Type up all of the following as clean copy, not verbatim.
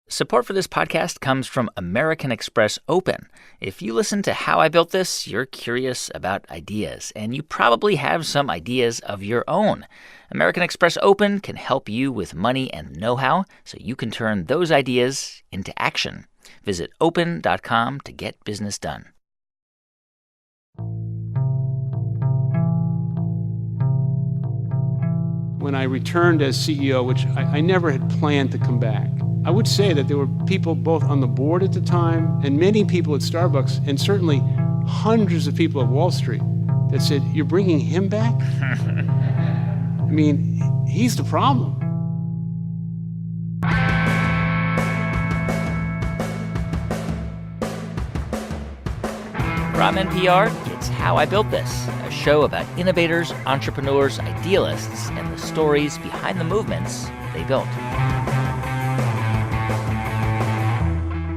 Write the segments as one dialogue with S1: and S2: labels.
S1: Support for this podcast comes from American Express Open. If you listen to How I Built This, you're curious about ideas, and you probably have some ideas of your own. American Express Open can help you with money and know-how so you can turn those ideas into action. Visit open.com to get business done.
S2: When I returned as CEO, which I never had planned to come back, I would say that there were people both on the board at the time and many people at Starbucks, and certainly hundreds of people at Wall Street that said, "You're bringing him back?" I mean, he's the problem.
S1: From NPR, it's How I Built This, a show about innovators, entrepreneurs, idealists, and the stories behind the movements they built.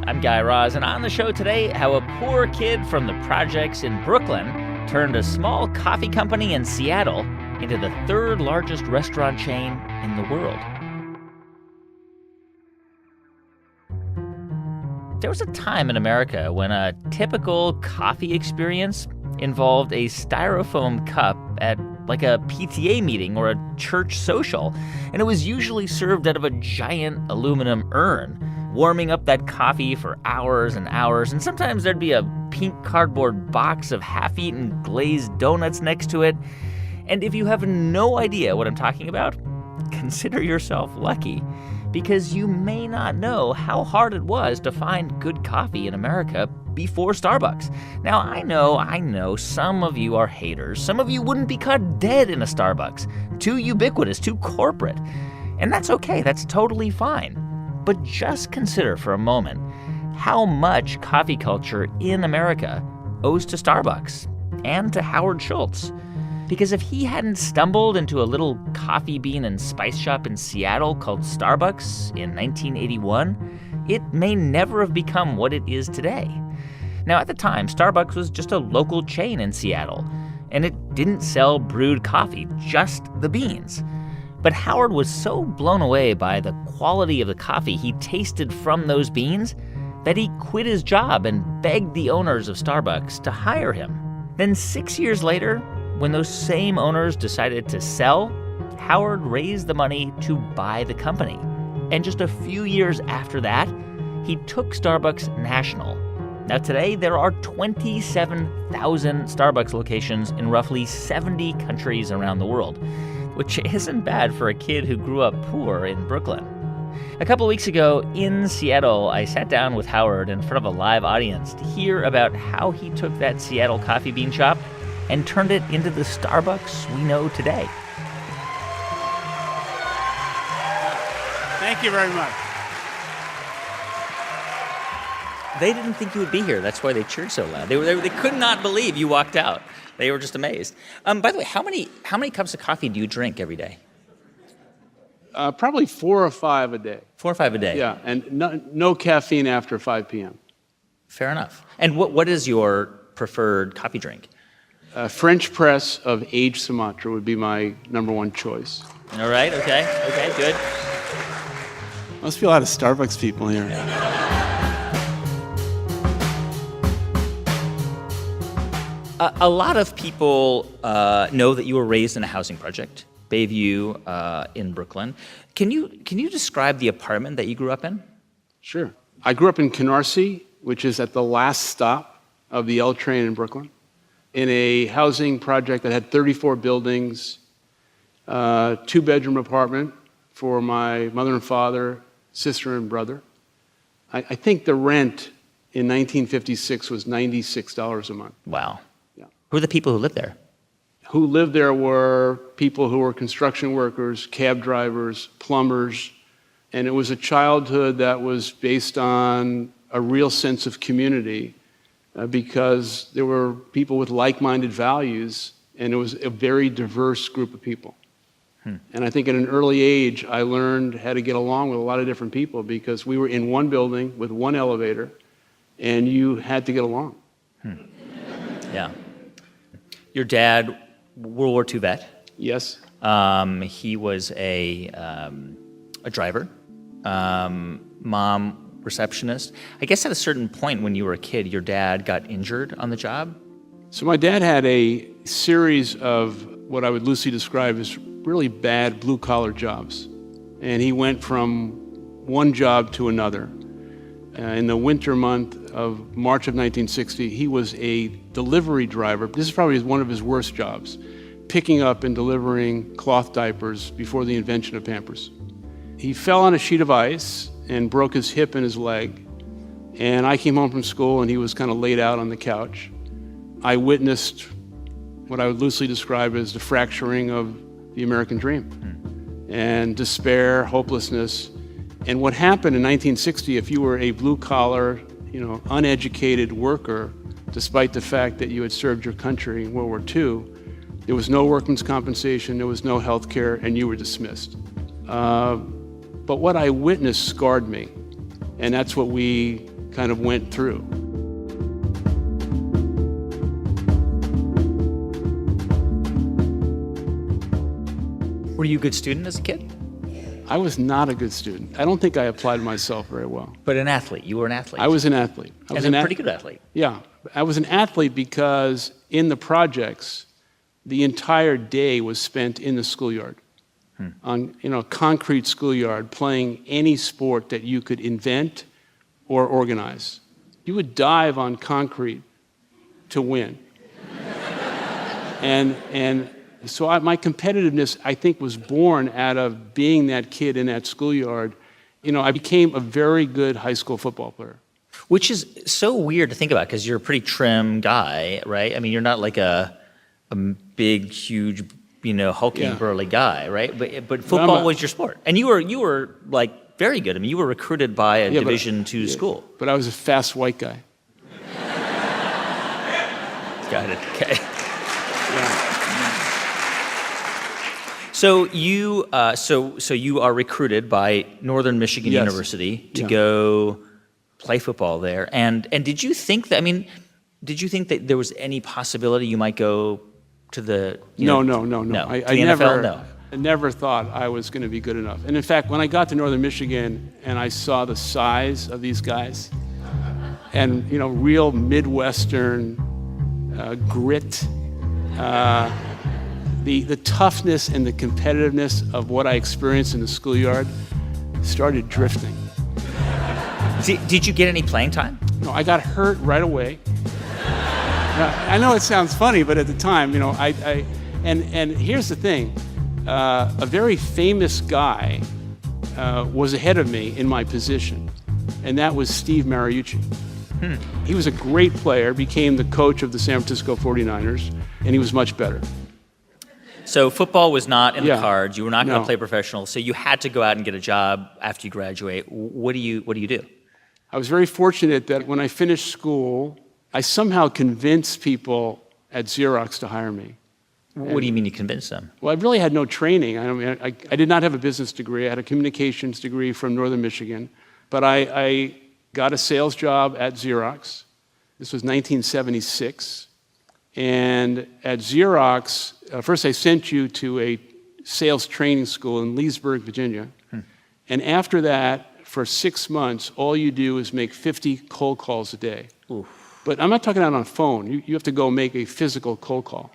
S1: I'm Guy Raz, and on the show today, how a poor kid from the projects in Brooklyn turned a small coffee company in Seattle into the third largest restaurant chain in the world. There was a time in America when a typical coffee experience involved a styrofoam cup at like a PTA meeting or a church social, and it was usually served out of a giant aluminum urn, warming up that coffee for hours and hours, and sometimes there'd be a pink cardboard box of half-eaten glazed donuts next to it. And if you have no idea what I'm talking about, consider yourself lucky, because you may not know how hard it was to find good coffee in America before Starbucks. Now, I know some of you are haters. Some of you wouldn't be caught dead in a Starbucks. Too ubiquitous, too corporate. And that's okay. That's totally fine. But just consider for a moment how much coffee culture in America owes to Starbucks and to Howard Schultz. Because if he hadn't stumbled into a little coffee bean and spice shop in Seattle called Starbucks in 1981, it may never have become what it is today. Now, at the time, Starbucks was just a local chain in Seattle, and it didn't sell brewed coffee, just the beans. But Howard was so blown away by the quality of the coffee he tasted from those beans that he quit his job and begged the owners of Starbucks to hire him. Then 6 years later, when those same owners decided to sell, Howard raised the money to buy the company. And just a few years after that, he took Starbucks national. Now today, there are 27,000 Starbucks locations in roughly 70 countries around the world, which isn't bad for a kid who grew up poor in Brooklyn. A couple weeks ago in Seattle, I sat down with Howard in front of a live audience to hear about how he took that Seattle coffee bean shop and turned it into the Starbucks we know today.
S2: Thank you very much.
S1: They didn't think you would be here. That's why they cheered so loud. They could not believe you walked out. They were just amazed. By the way, how many cups of coffee do you drink every day?
S2: Probably 4 or 5 a day.
S1: 4 or 5 a day?
S2: Yeah, and no caffeine after 5 p.m.
S1: Fair enough. And what is your preferred coffee drink?
S2: French press of aged Sumatra would be my number one choice.
S1: All right, okay, good.
S2: Must be a lot of Starbucks people here.
S1: A lot of people know that you were raised in a housing project, Bayview in Brooklyn. Can you describe the apartment that you grew up in?
S2: Sure. I grew up in Canarsie, which is at the last stop of the L train in Brooklyn, in a housing project that had 34 buildings, 2-bedroom apartment for my mother and father, sister and brother. I think the rent in 1956 was $96 a month.
S1: Wow.
S2: Yeah.
S1: Who are the people who lived there?
S2: Who lived there were people who were construction workers, cab drivers, plumbers, and it was a childhood that was based on a real sense of community because there were people with like-minded values, and it was a very diverse group of people. And I think at an early age, I learned how to get along with a lot of different people because we were in one building with one elevator, and you had to get along.
S1: Yeah. Your dad, World War II vet.
S2: Yes.
S1: He was a driver. mom receptionist. I guess at a certain point when you were a kid, your dad got injured on the job.
S2: So my dad had a series of what I would loosely describe as really bad blue-collar jobs. And he went from one job to another. In the winter month of March of 1960, he was a delivery driver. This is probably one of his worst jobs, picking up and delivering cloth diapers before the invention of Pampers. He fell on a sheet of ice and broke his hip and his leg. And I came home from school and he was kind of laid out on the couch. I witnessed what I would loosely describe as the fracturing of the American dream, and despair, hopelessness. And what happened in 1960, if you were a blue-collar, uneducated worker, despite the fact that you had served your country in World War II, there was no workman's compensation, there was no health care, and you were dismissed. But what I witnessed scarred me, and that's what we kind of went through.
S1: Were you a good student as a kid?
S2: I was not a good student. I don't think I applied myself very well.
S1: But an athlete. You were an athlete.
S2: I was an athlete. I was
S1: a pretty good athlete.
S2: Yeah. I was an athlete because in the projects, the entire day was spent in the schoolyard, on concrete schoolyard, playing any sport that you could invent or organize. You would dive on concrete to win. So my competitiveness, I think, was born out of being that kid in that schoolyard. I became a very good high school football player.
S1: Which is so weird to think about because you're a pretty trim guy, right? I mean, you're not like a big, huge, hulking, burly guy, right? But football was your sport. And you were like very good. I mean, you were recruited by a Division II school.
S2: But I was a fast white guy.
S1: Got it. Okay.
S2: Yeah.
S1: So you are recruited by Northern Michigan University to go play football there. And did you think that there was any possibility you might go to the
S2: No.
S1: I
S2: never thought I was going to be good enough. And in fact, when I got to Northern Michigan and I saw the size of these guys and real Midwestern grit, the toughness and the competitiveness of what I experienced in the schoolyard started drifting.
S1: Did you get any playing time?
S2: No, I got hurt right away. I know it sounds funny, but at the time, and here's the thing, a very famous guy was ahead of me in my position, and that was Steve Mariucci. He was a great player, became the coach of the San Francisco 49ers, and he was much better.
S1: So football was not in the cards. You were not going to
S2: No.
S1: play professional. So you had to go out and get a job after you graduate. What do you do?
S2: I was very fortunate that when I finished school, I somehow convinced people at Xerox to hire me.
S1: What do you mean you convinced them?
S2: Well, I really had no training. I did not have a business degree. I had a communications degree from Northern Michigan. But I got a sales job at Xerox. This was 1976. And at Xerox, first I sent you to a sales training school in Leesburg, Virginia. And after that, for 6 months, all you do is make 50 cold calls a day.
S1: Oof.
S2: But I'm not talking out on a phone. You have to go make a physical cold call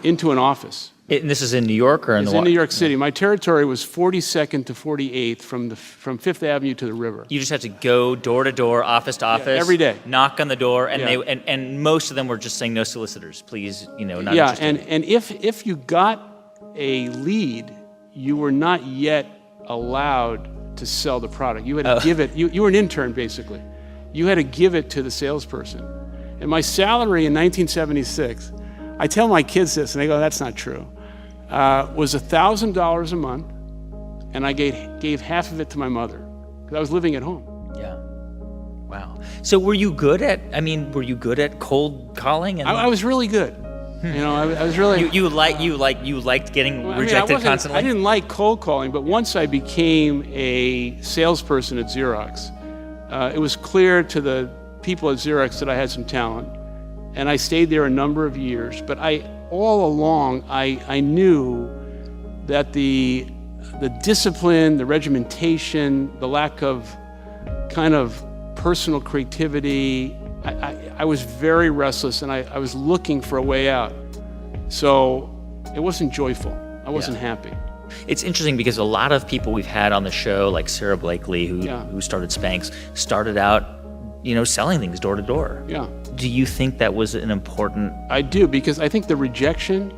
S2: into an office.
S1: And this is in New York or in
S2: It's in New York City. My territory was 42nd to 48th from Fifth Avenue to the river.
S1: You just had to go door to door, office to office,
S2: every day.
S1: knock on the door, and
S2: Yeah.
S1: and most of them were just saying no solicitors, please, not
S2: Yeah,
S1: interested.
S2: and if you got a lead, you were not yet allowed to sell the product. You had to give it. You were an intern basically. You had to give it to the salesperson. And my salary in 1976, I tell my kids this, and they go, "That's not true." Was $1,000 a month, and I gave half of it to my mother because I was living at home.
S1: Yeah. Wow. So were you good at cold calling? And
S2: I was really good. I was really.
S1: you liked getting rejected constantly?
S2: I didn't like cold calling, but once I became a salesperson at Xerox, it was clear to the people at Xerox that I had some talent, and I stayed there a number of years. But all along, I knew that the the discipline, the regimentation, the lack of kind of personal creativity, I was very restless, and I was looking for a way out. So it wasn't joyful. I wasn't happy.
S1: It's interesting because a lot of people we've had on the show, like Sarah Blakely, who started Spanx, started out, selling things door to door.
S2: Yeah.
S1: Do you think that was an important...
S2: I do, because I think the rejection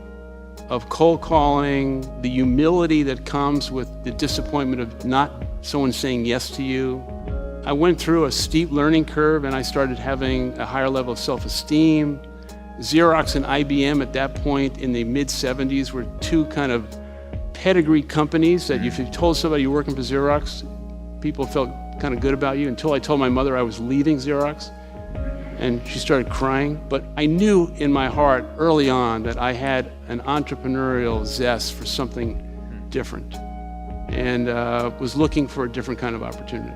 S2: of cold calling, the humility that comes with the disappointment of not someone saying yes to you. I went through a steep learning curve, and I started having a higher level of self-esteem. Xerox and IBM at that point in the mid-'70s were two kind of pedigree companies that if you told somebody you're working for Xerox, people felt kind of good about you, until I told my mother I was leaving Xerox, and she started crying. But I knew in my heart early on that I had an entrepreneurial zest for something different, and was looking for a different kind of opportunity.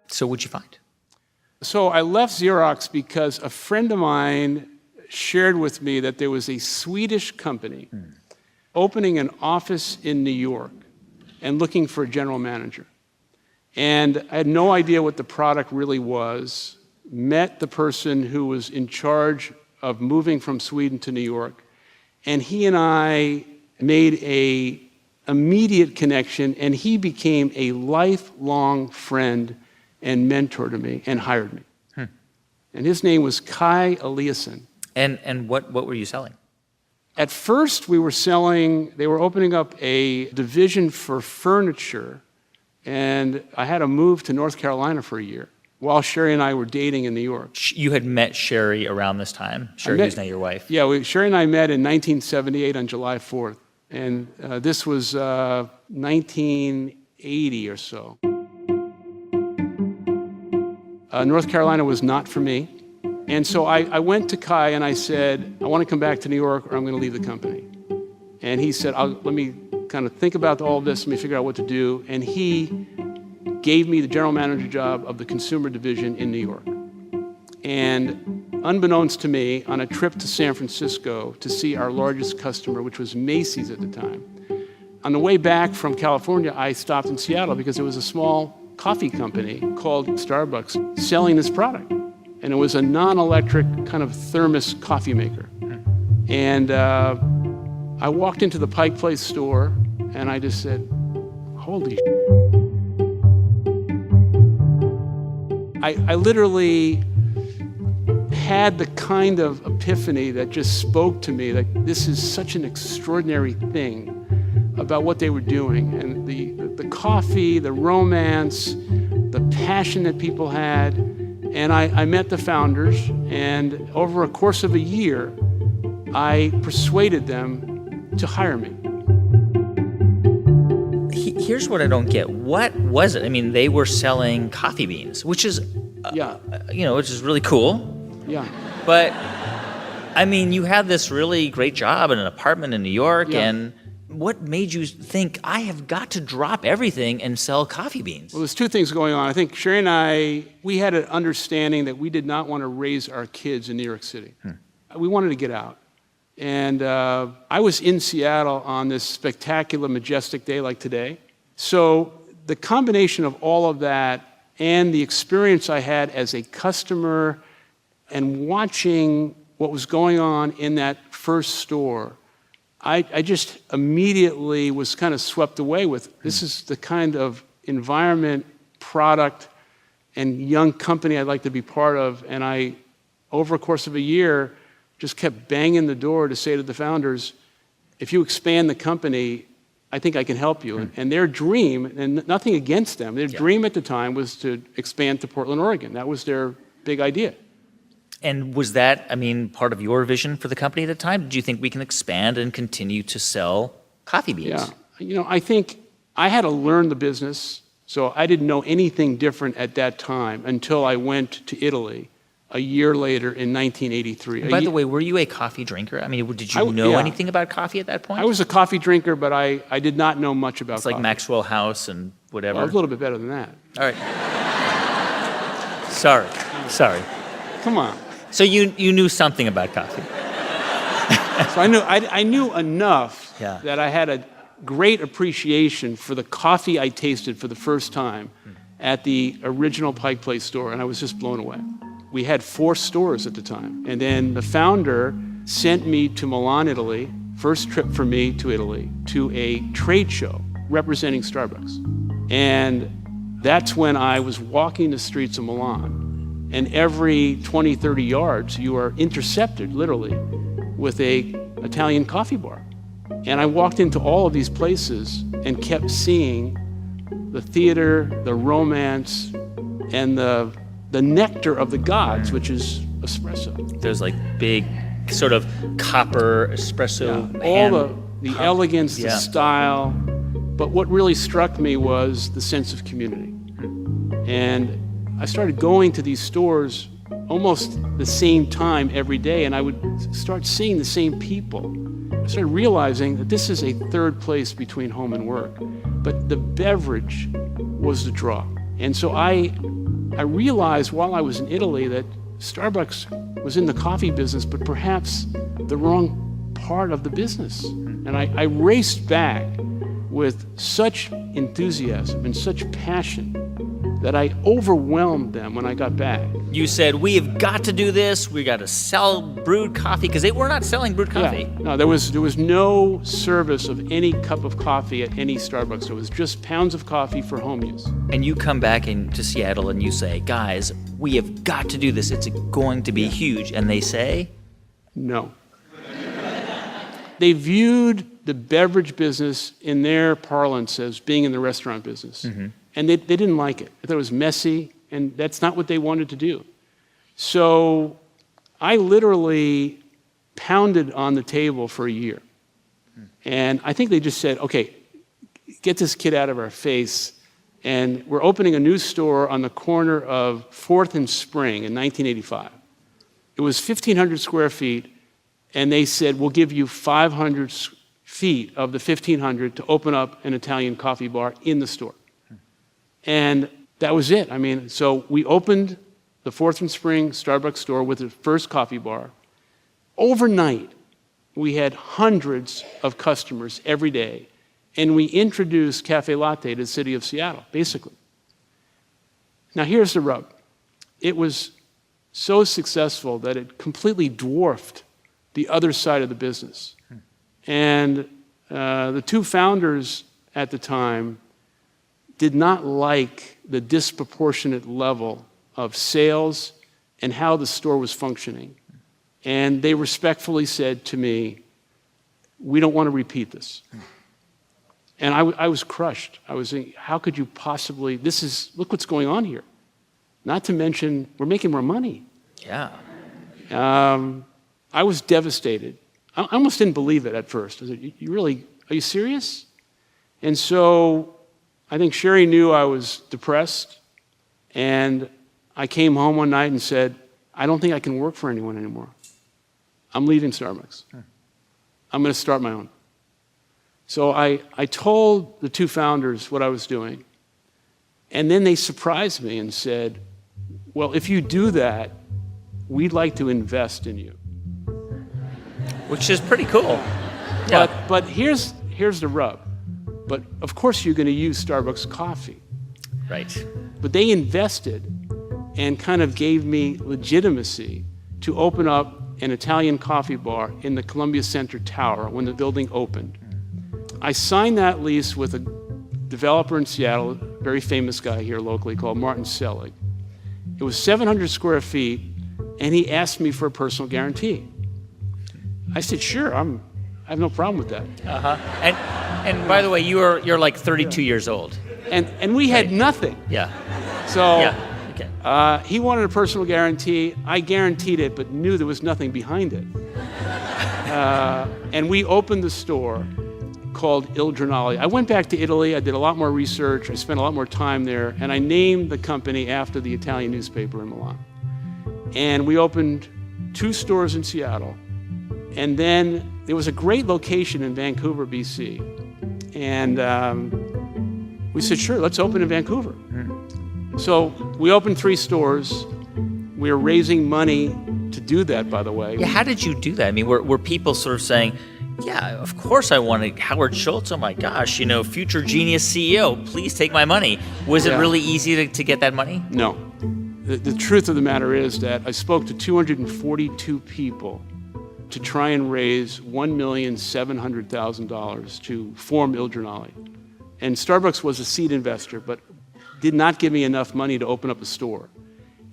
S1: So what'd you find?
S2: So I left Xerox because a friend of mine shared with me that there was a Swedish company opening an office in New York and looking for a general manager. And I had no idea what the product really was. Met the person who was in charge of moving from Sweden to New York, and he and I made an immediate connection, and he became a lifelong friend and mentor to me, and hired me. And his name was Kai Eliasson.
S1: And what were you selling?
S2: At first, we were selling, they were opening up a division for furniture, and I had to move to North Carolina for a year while Sherry and I were dating in New York.
S1: You had met Sherry around this time? Sherry, who's now your wife?
S2: Yeah, Sherry and I met in 1978 on July 4th, and this was 1980 or so. North Carolina was not for me. And so I went to Kai and I said, I want to come back to New York or I'm going to leave the company. And he said, let me kind of think about all of this, let me figure out what to do. And he gave me the general manager job of the consumer division in New York. And unbeknownst to me, on a trip to San Francisco to see our largest customer, which was Macy's at the time, on the way back from California, I stopped in Seattle because there was a small coffee company called Starbucks selling this product. And it was a non-electric kind of thermos coffee maker. And I walked into the Pike Place store and I just said, holy shit. I literally had the kind of epiphany that just spoke to me that this is such an extraordinary thing about what they were doing, and the coffee, the romance, the passion that people had. And I met the founders, and over a course of a year, I persuaded them to hire me.
S1: Here's what I don't get. What was it? I mean, they were selling coffee beans, which is, which is really cool.
S2: Yeah.
S1: But, I mean, you had this really great job in an apartment in New York, and what made you think, I have got to drop everything and sell coffee beans? Well,
S2: there's two things going on. I think Sherry and I, we had an understanding that we did not want to raise our kids in New York City. We wanted to get out. And I was in Seattle on this spectacular, majestic day like today. So the combination of all of that and the experience I had as a customer and watching what was going on in that first store, I just immediately was kind of swept away with, this is the kind of environment, product, and young company I'd like to be part of. And I, over a course of a year, just kept banging the door to say to the founders, if you expand the company, I think I can help you. And their dream, and nothing against them, their dream at the time was to expand to Portland, Oregon. That was their big idea.
S1: And was that, I mean, part of your vision for the company at the time? Did you think we can expand and continue to sell coffee beans?
S2: Yeah. I think I had to learn the business, so I didn't know anything different at that time until I went to Italy a year later in 1983.
S1: And by the way, were you a coffee drinker? I mean, did you know anything about coffee at that point?
S2: I was a coffee drinker, but I did not know much about coffee.
S1: It's like Maxwell House and whatever?
S2: Well, I was a little bit better than that.
S1: All right. Sorry.
S2: Come on.
S1: So you knew something about coffee.
S2: So I knew enough that I had great appreciation for the coffee I tasted for the first time at the original Pike Place store, and I was just blown away. We had 4 stores at the time. And then the founder sent me to Milan, Italy, first trip for me to Italy, to a trade show representing Starbucks. And that's when I was walking the streets of Milan. And every 20, 30 yards, you are intercepted, literally, with a Italian coffee bar. And I walked into all of these places and kept seeing the theater, the romance, and the nectar of the gods, which is espresso.
S1: Those like big sort of copper espresso.
S2: Yeah, all the elegance, the style. But what really struck me was the sense of community. And I started going to these stores almost the same time every day, and I would start seeing the same people. I started realizing that this is a third place between home and work, but the beverage was the draw. And so I realized while I was in Italy that Starbucks was in the coffee business, but perhaps the wrong part of the business. And I raced back with such enthusiasm and such passion that I overwhelmed them when I got back.
S1: You said, we have got to do this. We got to sell brewed coffee, because they were not selling brewed coffee.
S2: Yeah. No, there was no service of any cup of coffee at any Starbucks. It was just pounds of coffee for home use.
S1: And you come back to Seattle and you say, guys, we have got to do this. It's going to be huge. And they say?
S2: No. They viewed the beverage business in their parlance as being in the restaurant business. Mm-hmm. And they didn't like it. They thought it was messy, and that's not what they wanted to do. So I literally pounded on the table for a year. And I think they just said, okay, get this kid out of our face. And we're opening a new store on the corner of 4th and Spring in 1985. It was 1,500 square feet, and they said, we'll give you 500 feet of the 1,500 to open up an Italian coffee bar in the store. And that was it. I mean, so we opened the 4th and Spring Starbucks store with the first coffee bar. Overnight, we had hundreds of customers every day, and we introduced Cafe Latte to the city of Seattle, basically. Now, here's the rub. It was so successful that it completely dwarfed the other side of the business. And the 2 founders at the time did not like the disproportionate level of sales and how the store was functioning. And they respectfully said to me, we don't want to repeat this. And I was crushed. I was thinking, how could you possibly, look what's going on here. Not to mention, we're making more money.
S1: Yeah.
S2: I was devastated. I almost didn't believe it at first. I said, are you serious? And so I think Sherry knew I was depressed, and I came home one night and said, I don't think I can work for anyone anymore. I'm leaving Starbucks. I'm going to start my own. So I told the 2 founders what I was doing, and then they surprised me and said, well, if you do that, we'd like to invest in you.
S1: Which is pretty cool. Yeah.
S2: But here's the rub. But of course you're going to use Starbucks coffee.
S1: Right.
S2: But they invested and kind of gave me legitimacy to open up an Italian coffee bar in the Columbia Center Tower when the building opened. I signed that lease with a developer in Seattle, a very famous guy here locally called Martin Selig. It was 700 square feet, and he asked me for a personal guarantee. I said, sure, I have no problem with that.
S1: And by the way, you're like 32 years old.
S2: And we had nothing.
S1: Yeah.
S2: So
S1: okay.
S2: He wanted a personal guarantee. I guaranteed it, but knew there was nothing behind it. And we opened the store called Il Giornale. I went back to Italy. I did a lot more research. I spent a lot more time there. And I named the company after the Italian newspaper in Milan. And we opened 2 stores in Seattle. And then there was a great location in Vancouver, BC. And we said, sure, let's open in Vancouver. So we opened 3 stores. We were raising money to do that, by the way.
S1: Yeah, how did you do that? I mean, were people sort of saying, Yeah, of course I wanted Howard Schultz. Oh my gosh, future genius CEO, please take my money. Was it really easy to get that money?
S2: No. The truth of the matter is that I spoke to 242 people to try and raise $1,700,000 to form Il Giornale. And Starbucks was a seed investor, but did not give me enough money to open up a store.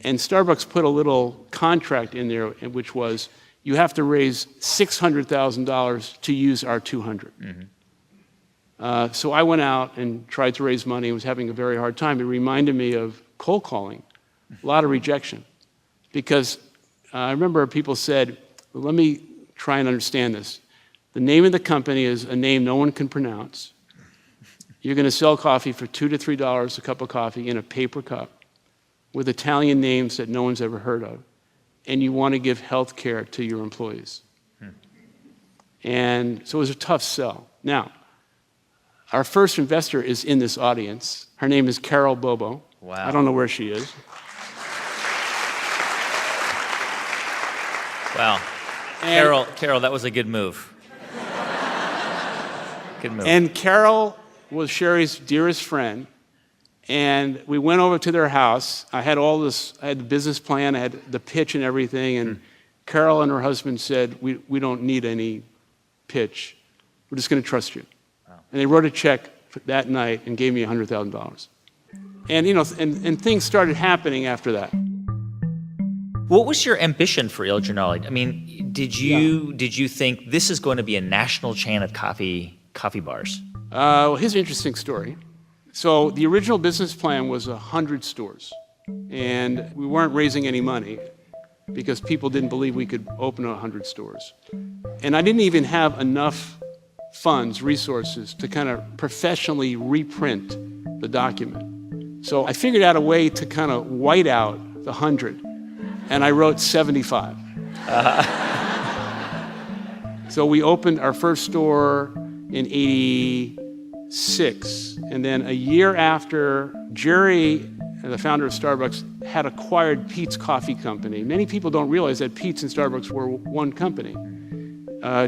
S2: And Starbucks put a little contract in there, which was, you have to raise $600,000 to use our 200. Mm-hmm. So I went out and tried to raise money and was having a very hard time. It reminded me of cold calling, a lot of rejection. Because I remember people said, well, let me try and understand this. The name of the company is a name no one can pronounce. You're going to sell coffee for $2 to $3 a cup of coffee in a paper cup with Italian names that no one's ever heard of. And you want to give health care to your employees. And so it was a tough sell. Now, our first investor is in this audience. Her name is Carol Bobo.
S1: Wow.
S2: I don't know where she is.
S1: Wow. Carol, that was a good move. Good move.
S2: And Carol was Sherry's dearest friend. And we went over to their house. I had the business plan, I had the pitch and everything. And Carol and her husband said, we don't need any pitch. We're just going to trust you. Wow. And they wrote a check that night and gave me $100,000. And, and things started happening after that.
S1: What was your ambition for Il Giornale? I mean, did you think this is going to be a national chain of coffee bars?
S2: Well, here's an interesting story. So the original business plan was 100 stores, and we weren't raising any money because people didn't believe we could open 100 stores. And I didn't even have enough funds, resources, to kind of professionally reprint the document. So I figured out a way to kind of white out the 100, and I wrote 75. So we opened our first store in 86. And then a year after, Jerry, the founder of Starbucks, had acquired Peet's Coffee Company. Many people don't realize that Peet's and Starbucks were one company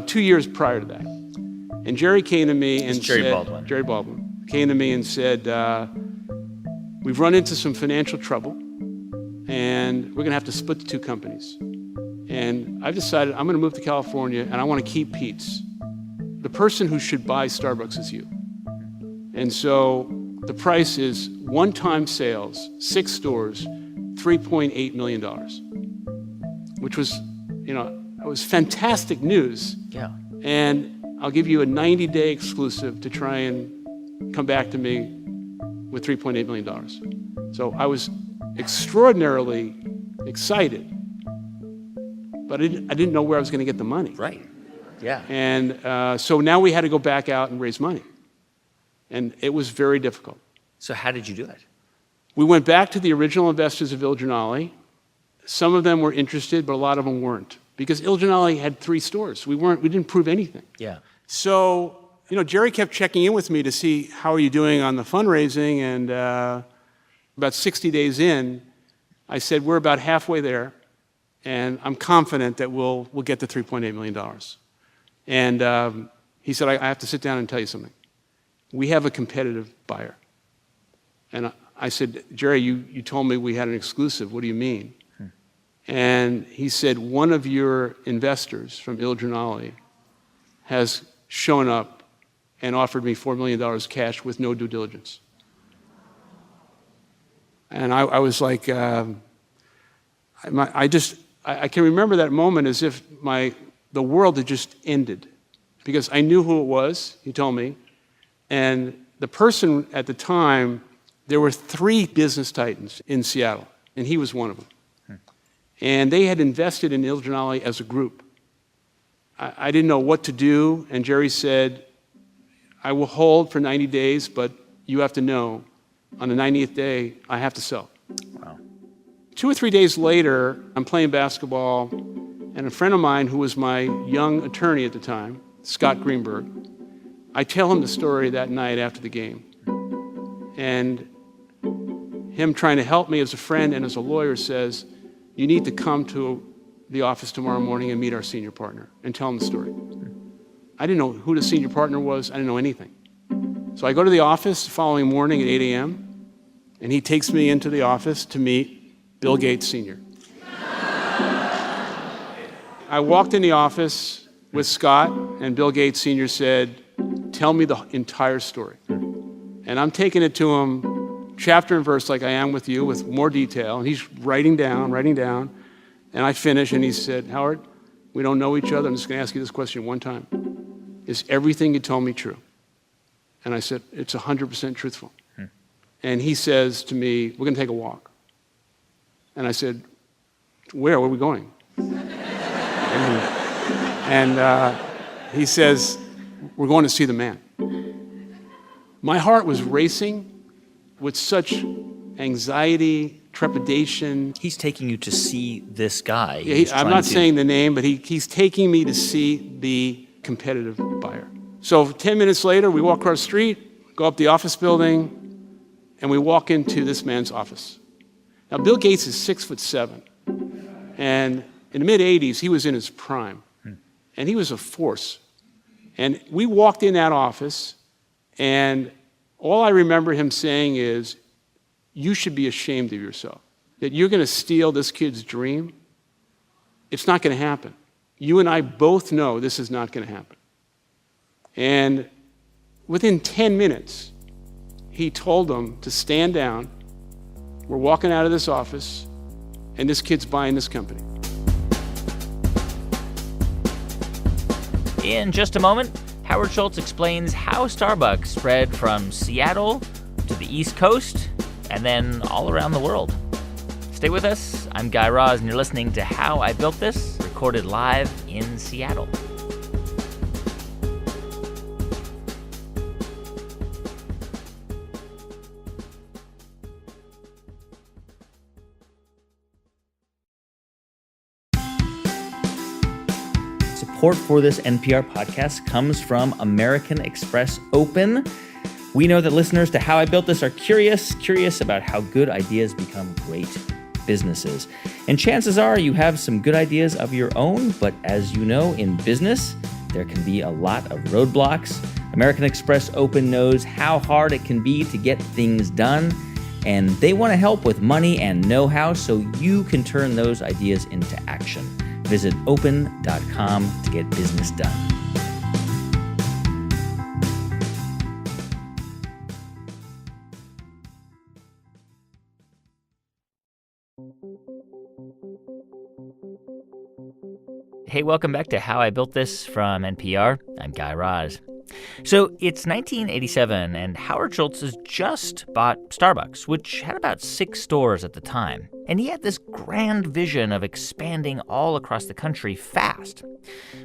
S2: 2 years prior to that. And Jerry came to me and
S1: Jerry
S2: said...
S1: Baldwin.
S2: Jerry Baldwin came to me and said, we've run into some financial trouble, and we're going to have to split the two companies. And I've decided I'm going to move to California, and I want to keep Peet's. The person who should buy Starbucks is you. And so the price is one-time sales, 6 stores, $3.8 million, which was, it was fantastic news.
S1: Yeah.
S2: And I'll give you a 90-day exclusive to try and come back to me with $3.8 million. So I was extraordinarily excited, but I didn't know where I was going to get the money.
S1: Right. Yeah.
S2: And so now we had to go back out and raise money. And it was very difficult.
S1: So how did you do it?
S2: We went back to the original investors of Il Giornale. Some of them were interested, but a lot of them weren't. Because Il Giornale had 3 stores. We didn't prove anything.
S1: Yeah.
S2: So, Jerry kept checking in with me to see how are you doing on the fundraising. And about 60 days in, I said, we're about halfway there. And I'm confident that we'll get to $3.8 million. And he said, I have to sit down and tell you something. We have a competitive buyer. And I said, Jerry, you told me we had an exclusive. What do you mean? And he said, one of your investors from Il Giornale has shown up and offered me $4 million cash with no due diligence. And I was like, I can remember that moment as if the world had just ended. Because I knew who it was, he told me. And the person at the time, there were 3 business titans in Seattle, and he was one of them. And they had invested in Il Giornale as a group. I didn't know what to do, and Jerry said, I will hold for 90 days, but you have to know, on the 90th day, I have to sell.
S1: Wow.
S2: 2 or 3 days later, I'm playing basketball, and a friend of mine who was my young attorney at the time, Scott Greenberg, I tell him the story that night after the game. And him trying to help me as a friend and as a lawyer says, you need to come to the office tomorrow morning and meet our senior partner and tell him the story. I didn't know who the senior partner was. I didn't know anything. So I go to the office the following morning at 8 a.m., and he takes me into the office to meet Bill Gates Sr. I walked in the office with Scott, and Bill Gates Sr. said, "Tell me the entire story." And I'm taking it to him chapter and verse like I am with you, with more detail. And he's writing down. And I finish, and he said, "Howard, we don't know each other. I'm just going to ask you this question one time. Is everything you told me true?" And I said, "It's 100% truthful." And he says to me, "We're going to take a walk." And I said, Where are we going?" And he says, "We're going to see the man." My heart was racing with such anxiety, trepidation.
S1: He's taking you to see this guy.
S2: Yeah, I'm not saying the name, but he's taking me to see the competitive buyer. So 10 minutes later, we walk across the street, go up the office building, and we walk into this man's office. Now, Bill Gates is 6'7", and in the mid-'80s, he was in his prime, and he was a force. And we walked in that office, and all I remember him saying is, "You should be ashamed of yourself, that you're going to steal this kid's dream. It's not going to happen. You and I both know this is not going to happen." And within 10 minutes, he told them to stand down. We're walking out of this office, and this kid's buying this company.
S1: In just a moment, Howard Schultz explains how Starbucks spread from Seattle to the East Coast and then all around the world. Stay with us. I'm Guy Raz, and you're listening to How I Built This, recorded live in Seattle. Support for this NPR podcast comes from American Express Open. We know that listeners to How I Built This are curious about how good ideas become great businesses. And chances are you have some good ideas of your own, but as you know, in business, there can be a lot of roadblocks. American Express Open knows how hard it can be to get things done, and they want to help with money and know-how so you can turn those ideas into action. Visit open.com to get business done. Hey, welcome back to How I Built This from NPR. I'm Guy Raz. So it's 1987, and Howard Schultz has just bought Starbucks, which had about 6 stores at the time. And he had this grand vision of expanding all across the country fast.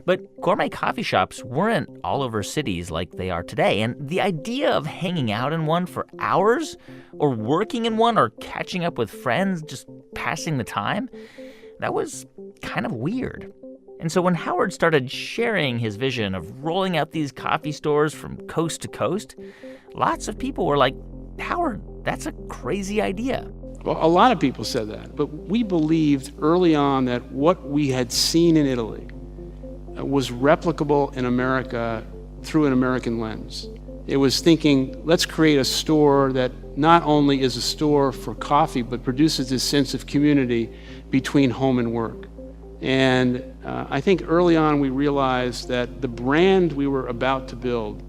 S1: But gourmet coffee shops weren't all over cities like they are today. And the idea of hanging out in one for hours, or working in one, or catching up with friends, just passing the time, that was kind of weird. And so when Howard started sharing his vision of rolling out these coffee stores from coast to coast, lots of people were like, "Howard, that's a crazy idea."
S2: Well, a lot of people said that, but we believed early on that what we had seen in Italy was replicable in America through an American lens. It was thinking, let's create a store that not only is a store for coffee, but produces this sense of community between home and work. And I think early on we realized that the brand we were about to build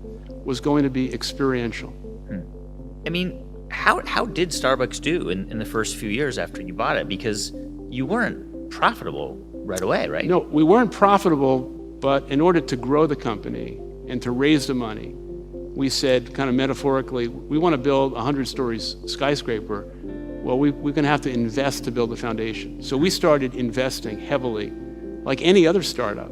S2: was going to be experiential.
S1: I mean, how did Starbucks do in the first few years after you bought it? Because you weren't profitable right away, right?
S2: No, we weren't profitable, but in order to grow the company and to raise the money, we said kind of metaphorically, we want to build a 100-story skyscraper. Well, we're going to have to invest to build the foundation. So we started investing heavily, like any other startup,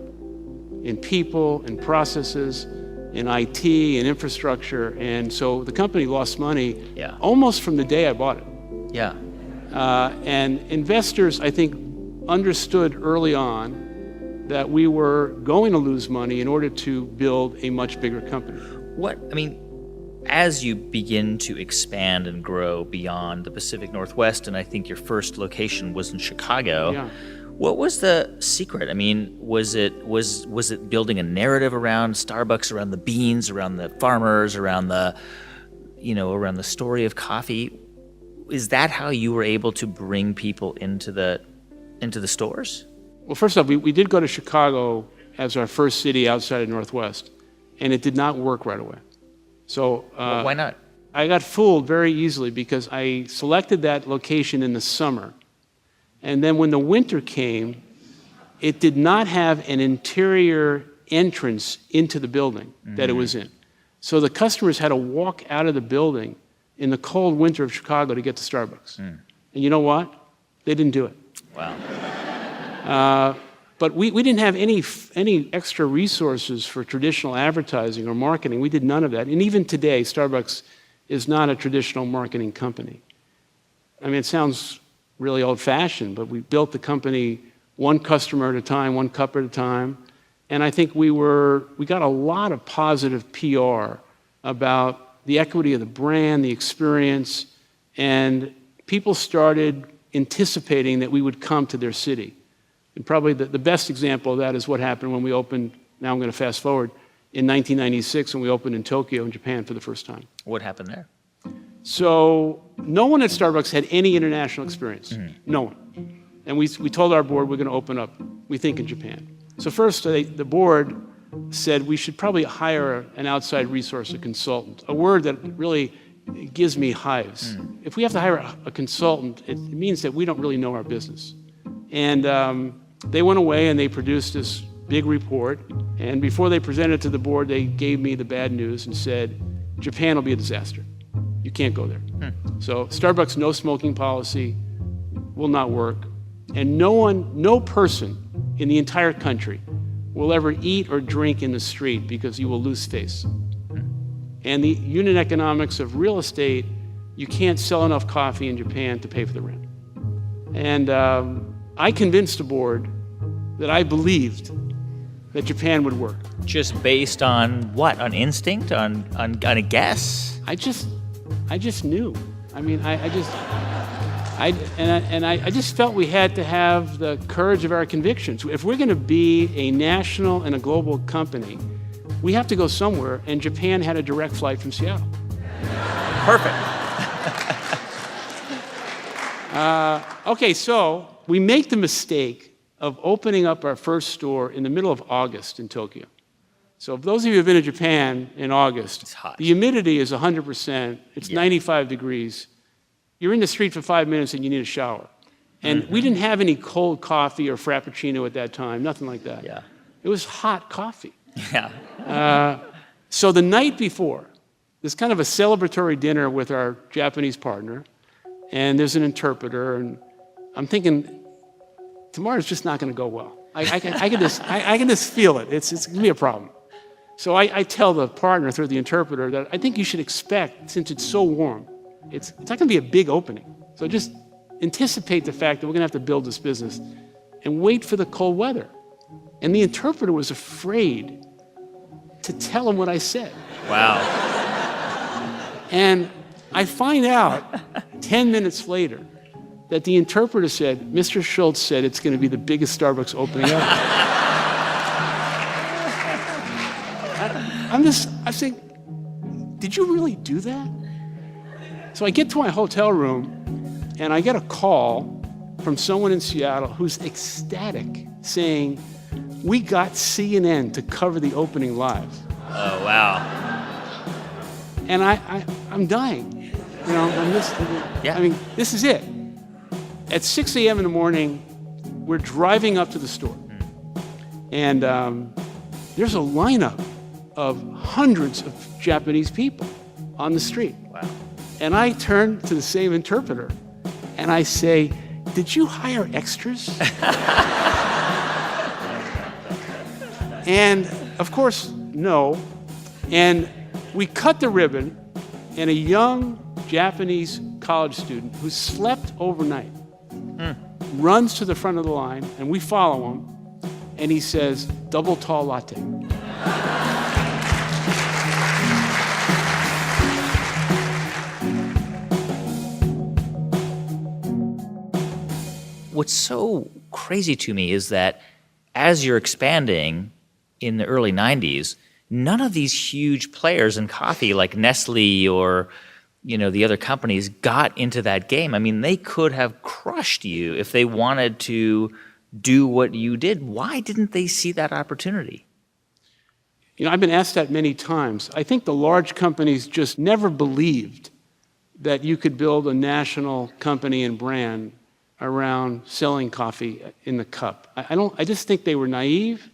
S2: in people, in processes, in IT, in infrastructure. And so the company lost money almost from the day I bought it.
S1: Yeah.
S2: And investors, I think, understood early on that we were going to lose money in order to build a much bigger company.
S1: As you begin to expand and grow beyond the Pacific Northwest, and I think your first location was in Chicago, What was the secret? I mean, was it building a narrative around Starbucks, around the beans, around the farmers, around the story of coffee? Is that how you were able to bring people into the stores?
S2: Well, first off, we did go to Chicago as our first city outside of Northwest, and it did not work right away. So
S1: Why not?
S2: I got fooled very easily because I selected that location in the summer. And then when the winter came, it did not have an interior entrance into the building that it was in. So the customers had to walk out of the building in the cold winter of Chicago to get to Starbucks. And you know what? They didn't do it.
S1: Wow.
S2: But we didn't have any extra resources for traditional advertising or marketing. We did none of that. And even today, Starbucks is not a traditional marketing company. I mean, it sounds really old-fashioned, but we built the company one customer at a time, one cup at a time. And I think we got a lot of positive PR about the equity of the brand, the experience, and people started anticipating that we would come to their city. And probably the best example of that is what happened when we opened, now I'm going to fast forward, in 1996 when we opened in Tokyo in Japan for the first time.
S1: What happened there?
S2: So no one at Starbucks had any international experience. No one. And we told our board we're going to open up, we think, in Japan. So first, the board said we should probably hire an outside resource, a consultant, a word that really gives me hives. If we have to hire a consultant, it means that we don't really know our business. And they went away and they produced this big report. And before they presented it to the board, they gave me the bad news and said, Japan will be a disaster. You can't go there. So Starbucks' no smoking policy will not work. And no person in the entire country will ever eat or drink in the street because you will lose face. And the unit economics of real estate, you can't sell enough coffee in Japan to pay for the rent. And I convinced the board that I believed that Japan would work.
S1: Just based on what? On instinct? On a guess?
S2: I just knew. I mean, I just felt we had to have the courage of our convictions. If we're going to be a national and a global company, we have to go somewhere, and Japan had a direct flight from Seattle.
S1: Perfect.
S2: Okay, so we make the mistake of opening up our first store in the middle of August in Tokyo. So if those of you who have been to Japan in August,
S1: it's hot.
S2: The humidity is 100%, it's 95 degrees. You're in the street for 5 minutes and you need a shower. And we didn't have any cold coffee or Frappuccino at that time, nothing like that.
S1: Yeah.
S2: It was hot coffee.
S1: Yeah.
S2: So the night before, there's kind of a celebratory dinner with our Japanese partner, and there's an interpreter, and I'm thinking, tomorrow's just not going to go well. I can just feel it. It's going to be a problem. So I tell the partner through the interpreter that I think you should expect, since it's so warm, it's not going to be a big opening. So just anticipate the fact that we're going to have to build this business and wait for the cold weather. And the interpreter was afraid to tell him what I said.
S1: Wow.
S2: And I find out 10 minutes later that the interpreter said, Mr. Schultz said it's going to be the biggest Starbucks opening ever. I think, did you really do that? So I get to my hotel room and I get a call from someone in Seattle who's ecstatic, saying, we got CNN to cover the opening live.
S1: Oh, wow.
S2: And I'm dying. You know, I mean, this is it. At 6 a.m. in the morning, we're driving up to the store. And there's a lineup of hundreds of Japanese people on the street.
S1: Wow.
S2: And I turn to the same interpreter and I say, did you hire extras? And of course, no. And we cut the ribbon, and a young Japanese college student who slept overnight runs to the front of the line, and we follow him, and he says, double tall latte.
S1: what's so crazy to me is that as you're expanding in the early 90s, none of these huge players in coffee like Nestle or the other companies got into that game. I mean, they could have crushed you if they wanted to do what you did. Why didn't they see that opportunity?
S2: I've been asked that many times. I think the large companies just never believed that you could build a national company and brand around selling coffee in the cup. I just think they were naive,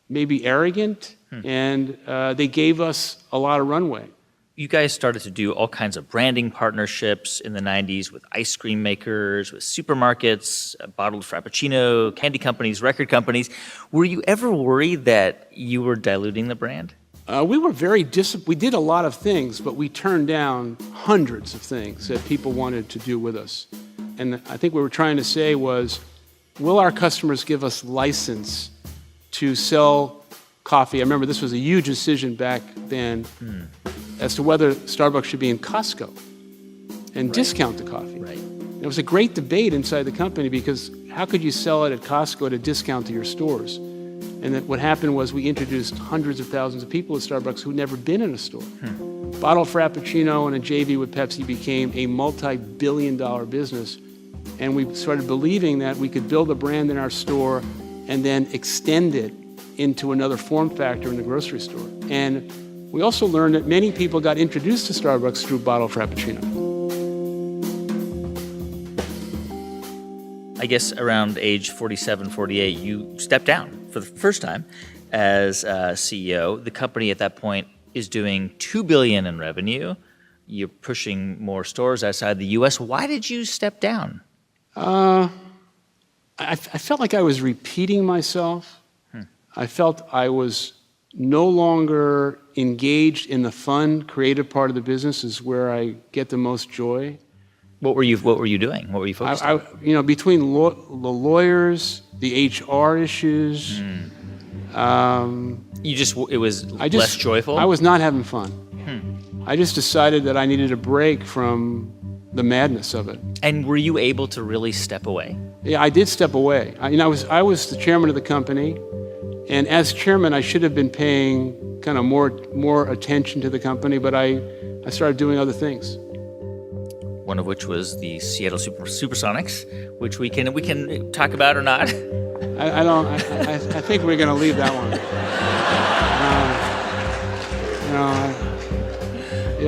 S2: maybe arrogant, and they gave us a lot of runway.
S1: You guys started to do all kinds of branding partnerships in the 90s with ice cream makers, with supermarkets, bottled Frappuccino, candy companies, record companies. Were you ever worried that you were diluting the brand?
S2: We were very disciplined. We did a lot of things, but we turned down hundreds of things that people wanted to do with us. And I think what we were trying to say was, will our customers give us license to sell coffee? I remember this was a huge decision back then as to whether Starbucks should be in Costco and discount the coffee.
S1: Right.
S2: It was a great debate inside the company because how could you sell it at Costco at a discount to your stores? And that what happened was we introduced hundreds of thousands of people at Starbucks who'd never been in a store. Bottled Frappuccino and a JV with Pepsi became a multi-billion-dollar business. And we started believing that we could build a brand in our store and then extend it into another form factor in the grocery store. And we also learned that many people got introduced to Starbucks through bottled Frappuccino.
S1: I guess around age 47, 48, you stepped down for the first time as CEO. The company at that point is doing $2 billion in revenue. You're pushing more stores outside the U.S. Why did you step down?
S2: I felt like I was repeating myself. I felt I was no longer engaged in the fun, creative part of the business is where I get the most joy.
S1: What were you doing? What were you focused on?
S2: Between the lawyers, the HR issues.
S1: It was less joyful?
S2: I was not having fun. I just decided that I needed a break from the madness of it.
S1: And were you able to really step away?
S2: Yeah, I did step away. I was the chairman of the company, and as chairman, I should have been paying kind of more attention to the company, but I started doing other things.
S1: One of which was the Seattle Supersonics, which we can talk about or not.
S2: I think we're going to leave that one.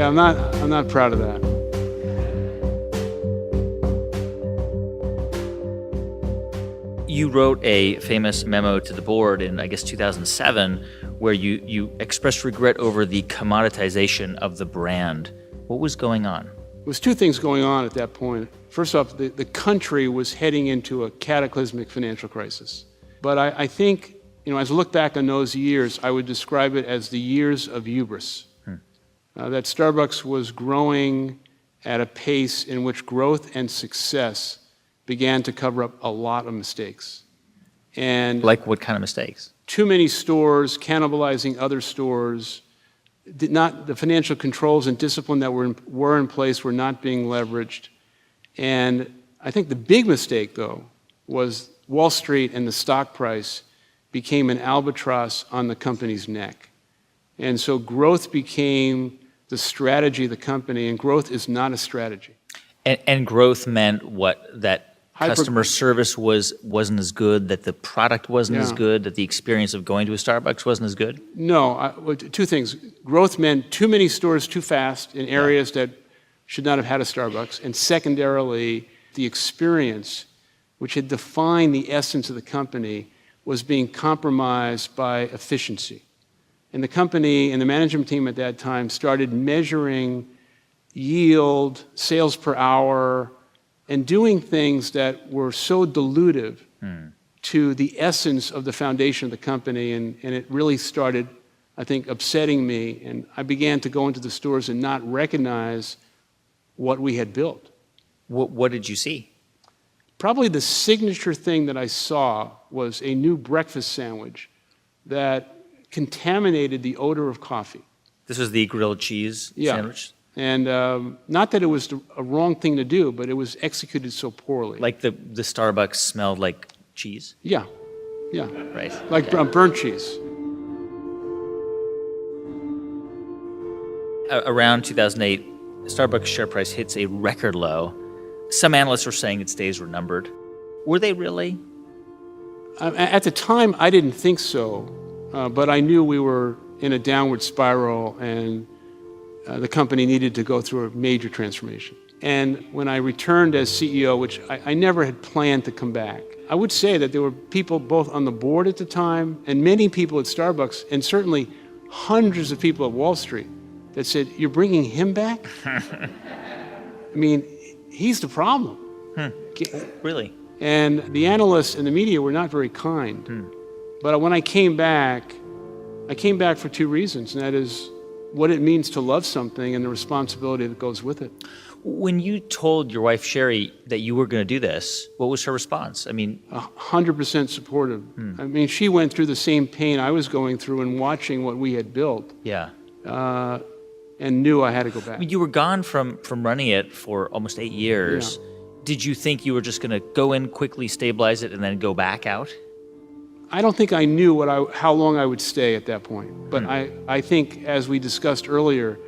S2: I'm not proud of that.
S1: You wrote a famous memo to the board in, I guess, 2007, where you expressed regret over the commoditization of the brand. What was going on?
S2: There was two things going on at that point. First off, the country was heading into a cataclysmic financial crisis. But I think, as I look back on those years, I would describe it as the years of hubris. That Starbucks was growing at a pace in which growth and success began to cover up a lot of mistakes. And
S1: like what kind of mistakes?
S2: Too many stores, cannibalizing other stores. The financial controls and discipline that were in place were not being leveraged. And I think the big mistake, though, was Wall Street and the stock price became an albatross on the company's neck. And so growth became the strategy of the company, and growth is not a strategy.
S1: And growth meant what? That customer service wasn't as good, that the product wasn't as good, that the experience of going to a Starbucks wasn't as good?
S2: No, two things. Growth meant too many stores too fast in areas that should not have had a Starbucks, and secondarily, the experience, which had defined the essence of the company, was being compromised by efficiency. And the company and the management team at that time started measuring yield, sales per hour, and doing things that were so dilutive to the essence of the foundation of the company, and it really started, I think, upsetting me, and I began to go into the stores and not recognize what we had built.
S1: What did you see?
S2: Probably the signature thing that I saw was a new breakfast sandwich that contaminated the odor of coffee.
S1: This was the grilled cheese sandwich?
S2: And not that it was a wrong thing to do, but it was executed so poorly.
S1: Like the Starbucks smelled like cheese?
S2: Yeah, yeah.
S1: Right.
S2: Like burnt cheese.
S1: Around 2008, Starbucks share price hits a record low. Some analysts were saying its days were numbered. Were they really?
S2: At the time, I didn't think so, but I knew we were in a downward spiral and the company needed to go through a major transformation. And when I returned as CEO, which I never had planned to come back, I would say that there were people both on the board at the time and many people at Starbucks, and certainly hundreds of people at Wall Street that said, "You're bringing him back?" I mean, he's the problem.
S1: Really?
S2: And the analysts and the media were not very kind. But when I came back for two reasons, and that is what it means to love something and the responsibility that goes with it.
S1: When you told your wife, Sherry, that you were going to do this, what was her response? I mean...
S2: 100% supportive. I mean, she went through the same pain I was going through in watching what we had built.
S1: Yeah.
S2: And knew I had to go back.
S1: I mean, you were gone from running it for almost 8 years. Yeah. Did you think you were just going to go in, quickly stabilize it, and then go back out?
S2: I don't think I knew how long I would stay at that point. But I think, as we discussed earlier,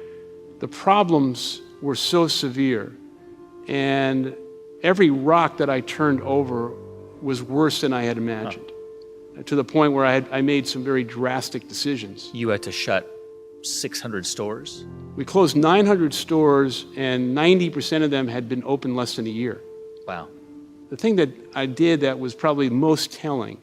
S2: the problems were so severe, and every rock that I turned over was worse than I had imagined, to the point where I made some very drastic decisions.
S1: You had to shut 600 stores?
S2: We closed 900 stores, and 90% of them had been open less than a year.
S1: Wow.
S2: The thing that I did that was probably most telling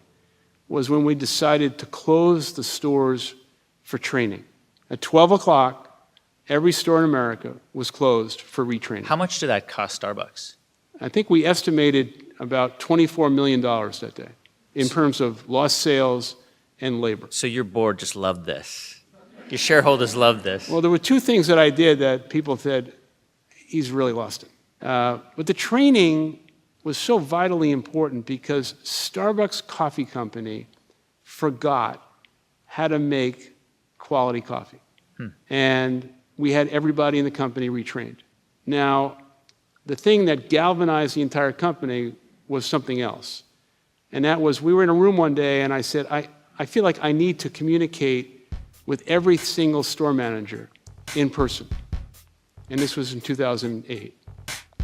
S2: was when we decided to close the stores for training. At 12 o'clock, every store in America was closed for retraining.
S1: How much did that cost Starbucks?
S2: I think we estimated about $24 million that day in terms of lost sales and labor.
S1: So your board just loved this. Your shareholders loved this.
S2: Well, there were two things that I did that people said, he's really lost it. But the training was so vitally important because Starbucks Coffee Company forgot how to make quality coffee. And we had everybody in the company retrained. Now, the thing that galvanized the entire company was something else. And that was, we were in a room one day and I said, I feel like I need to communicate with every single store manager in person. And this was in 2008.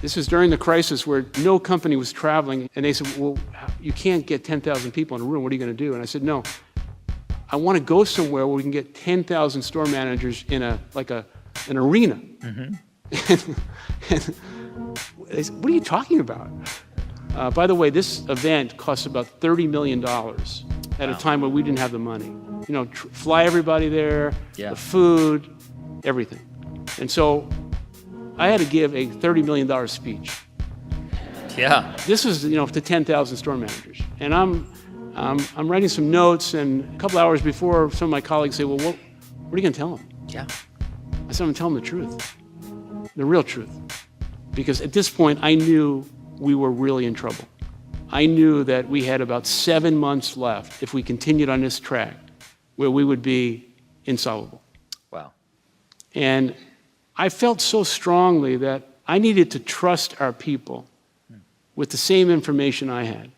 S2: This was during the crisis where no company was traveling, and they said, well, you can't get 10,000 people in a room, what are you going to do? And I said, no, I want to go somewhere where we can get 10,000 store managers in an arena. And they said, what are you talking about? By the way, this event cost about $30 million at a time when we didn't have the money. You know, fly everybody there, the food, everything. And so I had to give a $30 million speech.
S1: Yeah.
S2: This was, to 10,000 store managers. And I'm writing some notes, and a couple hours before, some of my colleagues say, well, what are you going to tell them?
S1: Yeah.
S2: I said, I'm going to tell them the truth, the real truth. Because at this point, I knew we were really in trouble. I knew that we had about 7 months left if we continued on this track where we would be insolvable.
S1: Wow.
S2: And I felt so strongly that I needed to trust our people with the same information I had.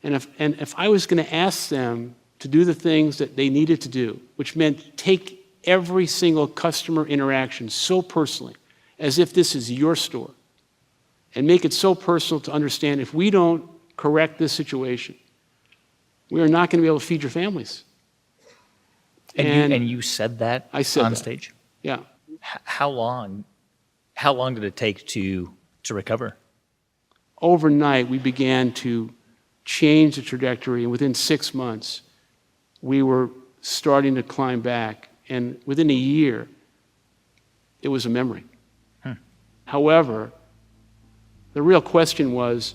S2: And if I was going to ask them to do the things that they needed to do, which meant take every single customer interaction so personally, as if this is your store, and make it so personal to understand if we don't correct this situation, we are not going to be able to feed your families.
S1: And you said that
S2: I said
S1: on
S2: that.
S1: Stage?
S2: Yeah.
S1: How long did it take to recover?
S2: Overnight, we began to change the trajectory, and within 6 months, we were starting to climb back. And within a year, it was a memory. However, the real question was,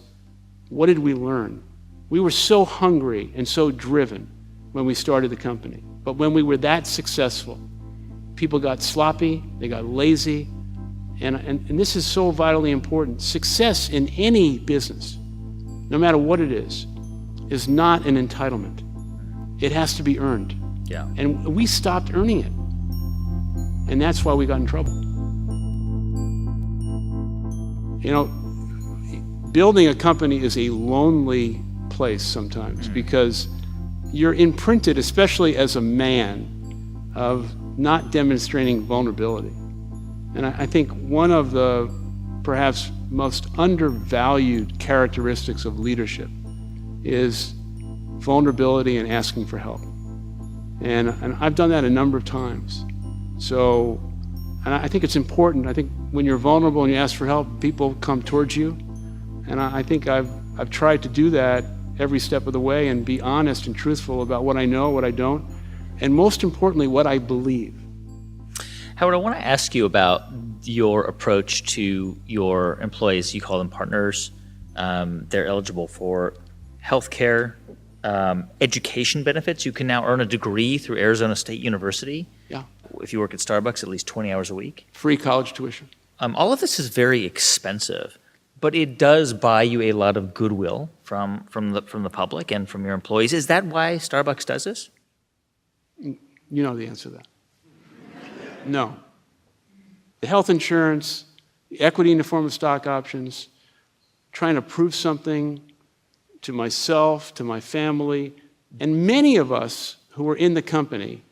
S2: what did we learn? We were so hungry and so driven when we started the company. But when we were that successful, people got sloppy, they got lazy, and this is so vitally important. Success in any business, no matter what it is not an entitlement. It has to be earned.
S1: Yeah.
S2: And we stopped earning it. And that's why we got in trouble. You know, building a company is a lonely place sometimes because you're imprinted, especially as a man, of not demonstrating vulnerability. And I think one of the perhaps most undervalued characteristics of leadership is vulnerability and asking for help. And I've done that a number of times. So, and I think it's important. I think when you're vulnerable and you ask for help, people come towards you. And I think I've tried to do that every step of the way and be honest and truthful about what I know, what I don't, and most importantly, what I believe.
S1: Howard, I want to ask you about your approach to your employees. You call them partners. They're eligible for health care, education benefits. You can now earn a degree through Arizona State University.
S2: Yeah.
S1: If you work at Starbucks, at least 20 hours a week.
S2: Free college tuition.
S1: All of this is very expensive, but it does buy you a lot of goodwill from the public and from your employees. Is that why Starbucks does this?
S2: You know the answer to that. No. The health insurance, the equity in the form of stock options, trying to prove something to myself, to my family, and many of us who were in the company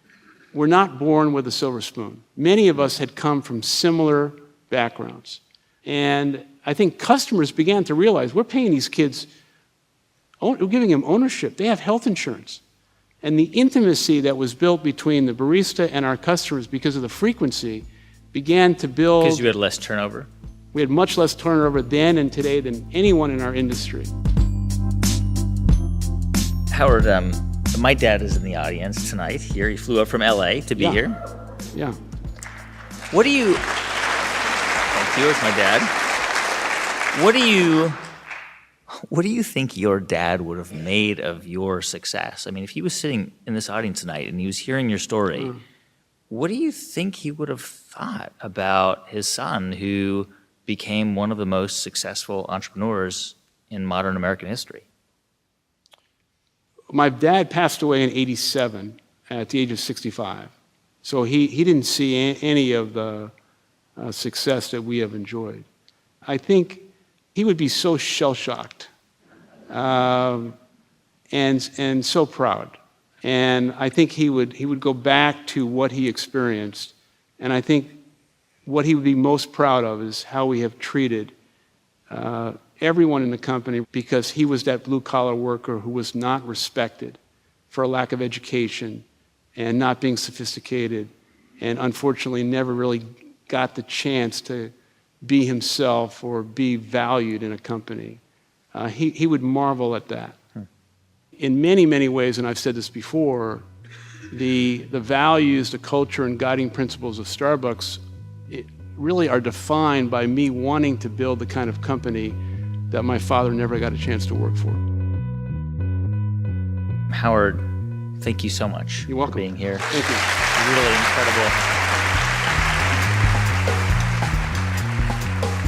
S2: were not born with a silver spoon. Many of us had come from similar backgrounds. And I think customers began to realize we're paying these kids, we're giving them ownership. They have health insurance. And the intimacy that was built between the barista and our customers because of the frequency began to build.
S1: Because you had less turnover?
S2: We had much less turnover then and today than anyone in our industry.
S1: Howard, my dad is in the audience tonight here. He flew up from LA to be here.
S2: Yeah.
S1: What do you... Thank you, it's my dad. What do you think your dad would have made of your success? I mean, if he was sitting in this audience tonight and he was hearing your story, what do you think he would have thought about his son who became one of the most successful entrepreneurs in modern American history?
S2: My dad passed away in '87 at the age of 65. So he didn't see any of the success that we have enjoyed. I think he would be so shell-shocked and so proud. And I think he would go back to what he experienced. And I think what he would be most proud of is how we have treated everyone in the company, because he was that blue-collar worker who was not respected for a lack of education and not being sophisticated, and unfortunately never really got the chance to be himself or be valued in a company. He would marvel at that. In many, many ways, and I've said this before, the values, the culture, and guiding principles of Starbucks really are defined by me wanting to build the kind of company that my father never got a chance to work for.
S1: Howard, thank you so much
S2: You're welcome.
S1: for being here.
S2: Thank you.
S1: Really incredible.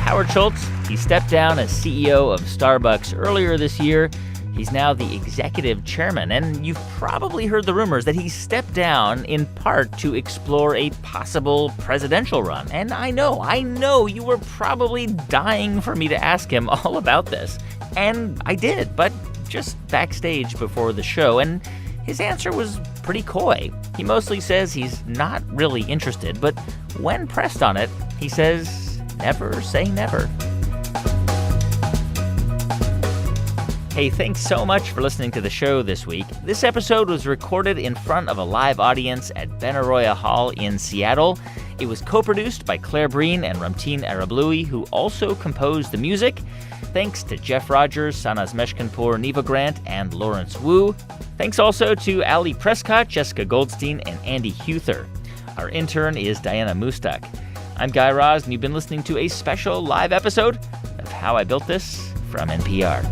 S1: Howard Schultz, he stepped down as CEO of Starbucks earlier this year. He's now the executive chairman, and you've probably heard the rumors that he stepped down in part to explore a possible presidential run. And I know you were probably dying for me to ask him all about this. And I did, but just backstage before the show, and his answer was pretty coy. He mostly says he's not really interested, but when pressed on it, he says, never say never. Hey, thanks so much for listening to the show this week. This episode was recorded in front of a live audience at Benaroya Hall in Seattle. It was co-produced by Claire Breen and Ramteen Arablouei, who also composed the music. Thanks to Jeff Rogers, Sanaz Meshkinpour, Neva Grant, and Lawrence Wu. Thanks also to Ali Prescott, Jessica Goldstein, and Andy Huther. Our intern is Diana Mustak. I'm Guy Raz, and you've been listening to a special live episode of How I Built This from NPR.